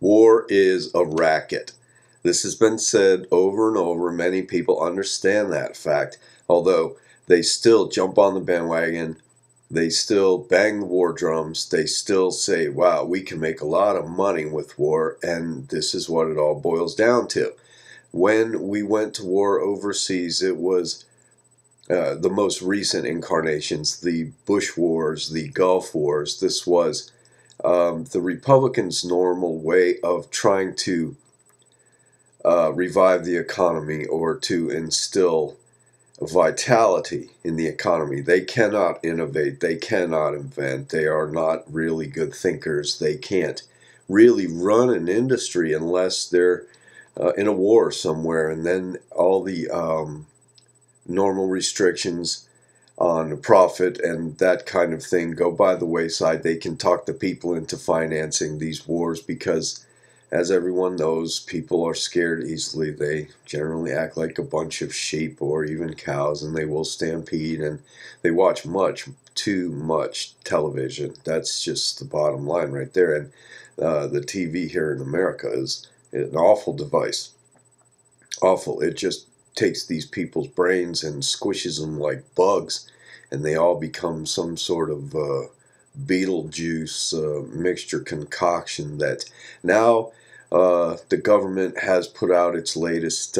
War is a racket. This has been said over and over. Many people understand that fact, although they still jump on the bandwagon. They still bang the war drums. They still say, wow, we can make a lot of money with war, and this is what it all boils down to. When we went to war overseas, it was the most recent incarnations, the Bush Wars, the Gulf Wars. This was the Republicans' normal way of trying to revive the economy or to instill vitality in the economy. They cannot innovate. They cannot invent. They are not really good thinkers. They can't really run an industry unless they're in a war somewhere, and then all the normal restrictions on profit and that kind of thing go by the wayside. They can talk the people into financing these wars because, as everyone knows, people are scared easily. They generally act like a bunch of sheep or even cows, and they will stampede, and they watch much too much television. That's just the bottom line right there. And the TV here in America is an awful device. Awful. It just takes these people's brains and squishes them like bugs, and they all become some sort of Beetlejuice mixture concoction that now the government has put out its latest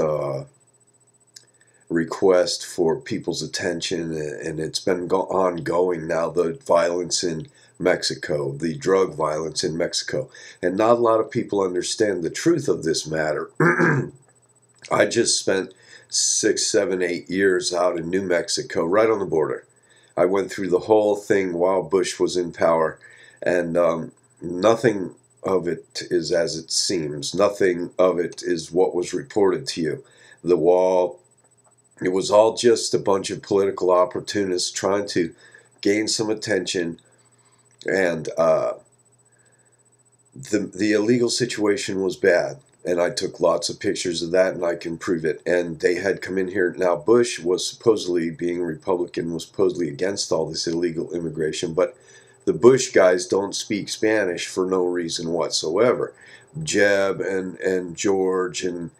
request for people's attention, and it's been ongoing now. The violence in Mexico, the drug violence in Mexico, and not a lot of people understand the truth of this matter. I just spent 6, 7, 8 years out in New Mexico, right on the border. I went through the whole thing while Bush was in power, and nothing of it is as it seems. Nothing of it is what was reported to you. The wall, it was all just a bunch of political opportunists trying to gain some attention, and the illegal situation was bad. And I took lots of pictures of that, and I can prove it. And they had come in here. Now, Bush was supposedly, being Republican, was supposedly against all this illegal immigration. But the Bush guys don't speak Spanish for no reason whatsoever. Jeb and George, and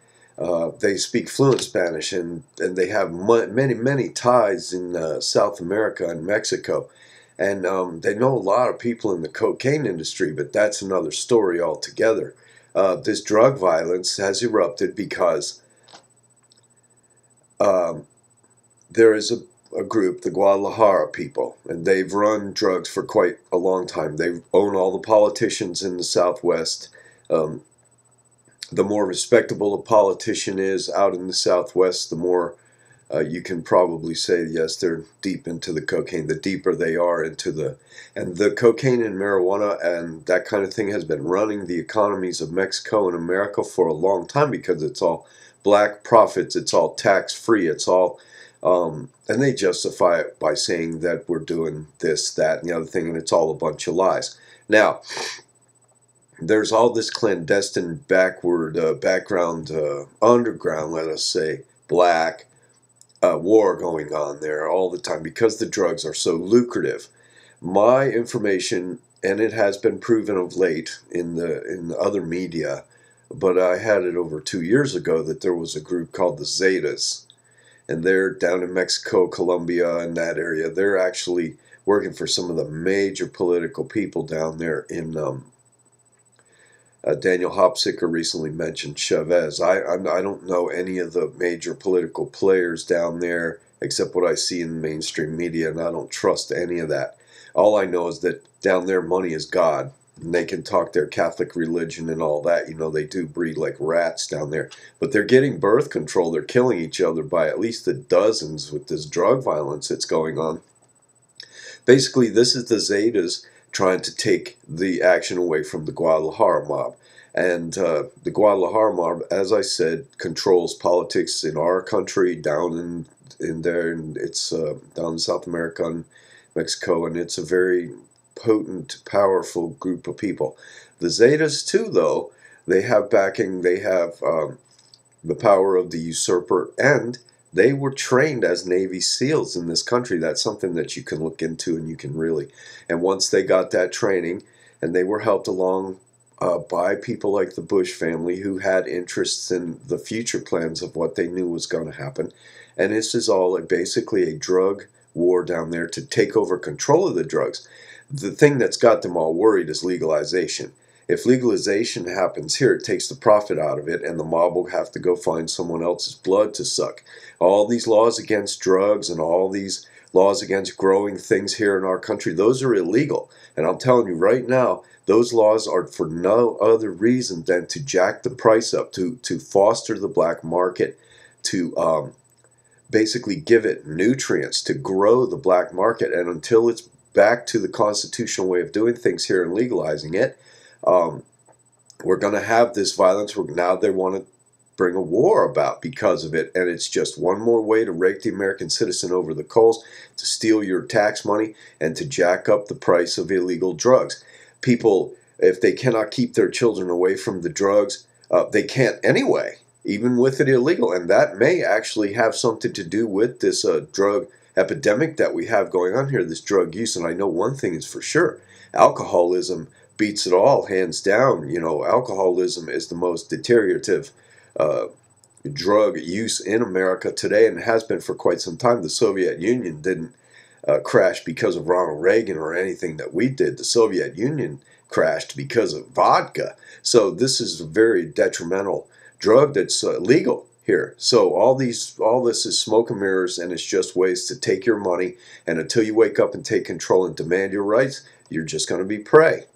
they speak fluent Spanish. And they have many, many ties in South America and Mexico. And they know a lot of people in the cocaine industry, but that's another story altogether. This drug violence has erupted because there is a group, the Guadalajara people, and they've run drugs for quite a long time. They own all the politicians in the Southwest. The more respectable a politician is out in the Southwest, the more you can probably say, yes, they're deep into the cocaine. The deeper they are into and the cocaine and marijuana and that kind of thing has been running the economies of Mexico and America for a long time because it's all black profits, it's all tax-free, it's all, and they justify it by saying that we're doing this, that, and the other thing, and it's all a bunch of lies. Now, there's all this clandestine background, underground, let us say, black, war going on there all the time because the drugs are so lucrative. My information, and it has been proven of late in the other media, but I had it over 2 years ago, that there was a group called the Zetas, and they're down in Mexico, Colombia, and that area. They're actually working for some of the major political people down there in Daniel Hopsicker recently mentioned Chavez. I don't know any of the major political players down there except what I see in the mainstream media, and I don't trust any of that. All I know is that down there money is God, and they can talk their Catholic religion and all that. You know, they do breed like rats down there. But they're getting birth control. They're killing each other by at least the dozens with this drug violence that's going on. Basically, this is the Zetas trying to take the action away from the Guadalajara mob. And the Guadalajara mob, as I said, controls politics in our country, down in there, and it's down in South America and Mexico, and it's a very potent, powerful group of people. The Zetas, too, though, they have backing, they have the power of the usurper, and they were trained as Navy SEALs in this country. That's something that you can look into, and you can really, and once they got that training, and they were helped along by people like the Bush family who had interests in the future plans of what they knew was going to happen. And this is all basically a drug war down there to take over control of the drugs. The thing that's got them all worried is legalization. If legalization happens here, it takes the profit out of it, and the mob will have to go find someone else's blood to suck. All these laws against drugs and all these laws against growing things here in our country, those are illegal. And I'm telling you right now, those laws are for no other reason than to jack the price up, to foster the black market, to basically give it nutrients, to grow the black market. And until it's back to the constitutional way of doing things here and legalizing it, we're going to have this violence. Now they want to bring a war about because of it, and it's just one more way to rake the American citizen over the coals, to steal your tax money, and to jack up the price of illegal drugs. People, if they cannot keep their children away from the drugs, they can't anyway, even with it illegal, and that may actually have something to do with this drug epidemic that we have going on here, this drug use. And I know one thing is for sure: alcoholism beats it all, hands down. You know, alcoholism is the most deteriorative drug use in America today, and has been for quite some time. The Soviet Union didn't crash because of Ronald Reagan or anything that we did. The Soviet Union crashed because of vodka. So this is a very detrimental drug that's legal here. So all this is smoke and mirrors, and it's just ways to take your money. And until you wake up and take control and demand your rights, you're just going to be prey.